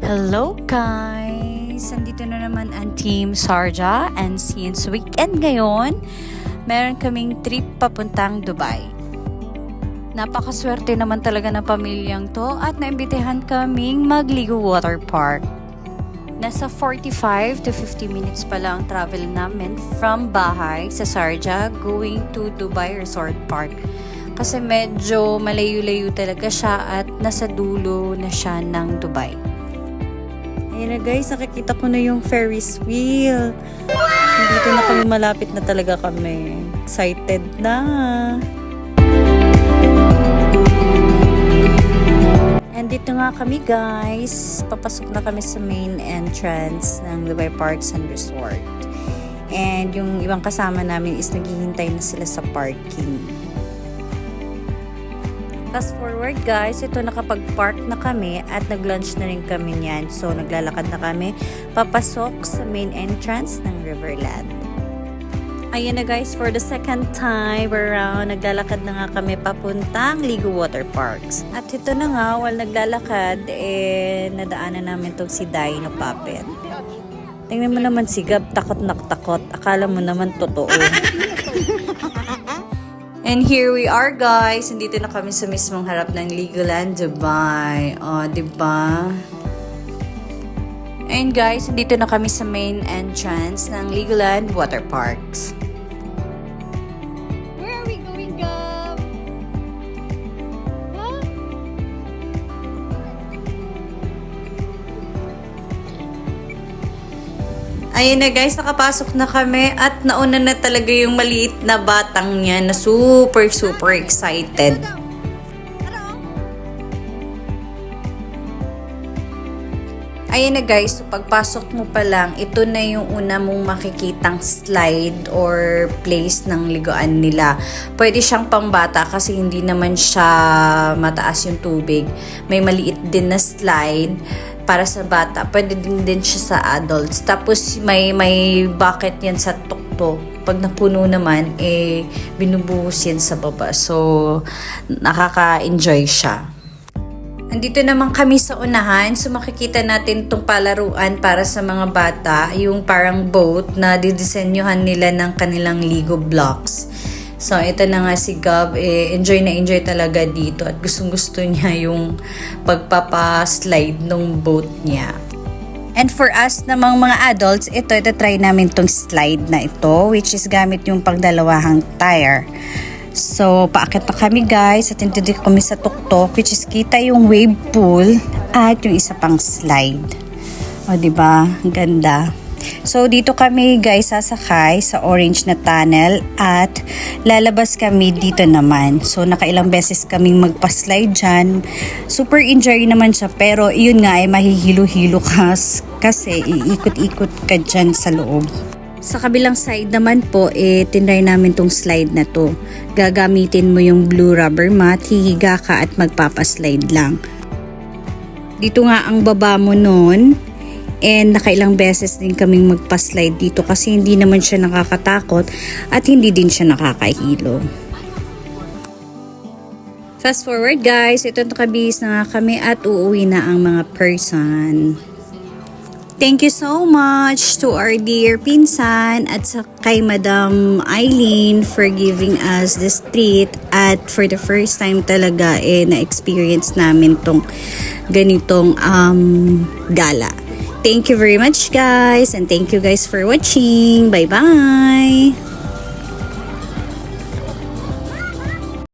Hello guys! Andito na naman ang Team Sarja, and since weekend ngayon, meron kaming trip papuntang Dubai. Napakaswerte naman talaga ng pamilyang to at naimbitahan kaming magligo water park. Nasa 45 to 50 minutes pa lang travel namin from bahay sa Sarja going to Dubai Resort Park. Kasi medyo malayo-layo talaga siya at nasa dulo na siya ng Dubai. Ayan na guys, nakikita ko na yung Ferris wheel. Dito na kami, malapit na talaga kami. Excited na. And dito nga kami guys, papasok na kami sa main entrance ng Dubai Parks and Resort. And yung ibang kasama namin is naghihintay na sila sa parking. Fast forward guys, ito nakapag-park na kami at nag-lunch na rin kami niyan. So naglalakad na kami papasok sa main entrance ng Riverland. Ayan na guys, for the second time around, naglalakad na nga kami papuntang Ligo Water Parks. At ito na nga, while naglalakad, nadaanan namin tong si Dino Puppet. Tingnan mo naman si Gab, takot na takot. Akala mo naman totoo. And here we are guys, nandito na kami sa mismong harap ng Legoland Dubai. O, diba? And guys, nandito na kami sa main entrance ng Legoland Water Parks. Where are we going, Gab? Huh? Ayun na guys, nakapasok na kami at nauna na talaga yung maliit na batang niya na super excited. Ayun na guys, so pagpasok mo pa lang, ito na yung una mong makikitang slide or place ng liguan nila. Pwede siyang pambata kasi hindi naman siya mataas yung tubig. May maliit din na slide para sa bata. Pwede din siya sa adults. Tapos may bucket yan sa tuktok. Pag napuno naman, binubuhos yan sa baba. So, nakaka-enjoy siya. Andito naman kami sa unahan, so makikita natin itong palaruan para sa mga bata, yung parang boat na didisenyohan nila ng kanilang Lego blocks. So ito na nga si Gab, enjoy na enjoy talaga dito at gustong-gusto niya yung pagpapaslide ng boat niya. And for us namang mga adults, ito try namin tong slide na ito, which is gamit yung pangdalawahang tire. So, paakit pa kami guys at hindi kami sa tuktok, which is kita yung wave pool at yung isa pang slide. O, diba? Ang ganda. So, dito kami guys sasakay sa orange na tunnel at lalabas kami dito naman. So, nakailang beses kaming magpa-slide dyan. Super enjoy naman siya, pero yun nga mahihilo-hilo ka kasi iikot-ikot ka dyan sa loob. Sa kabilang side naman po, tinry namin tong slide na to. Gagamitin mo yung blue rubber mat, hihiga ka at magpapaslide lang. Dito nga ang baba mo nun, and nakailang beses din kaming magpaslide dito kasi hindi naman siya nakakatakot at hindi din siya nakakahilo. Fast forward guys, ito nakabihis na nga kami at uuwi na ang mga person. Thank you so much to our dear pinsan at sa kay Madam Eileen for giving us this treat at for the first time talaga na-experience namin tong ganitong gala. Thank you very much guys and thank you guys for watching. Bye bye!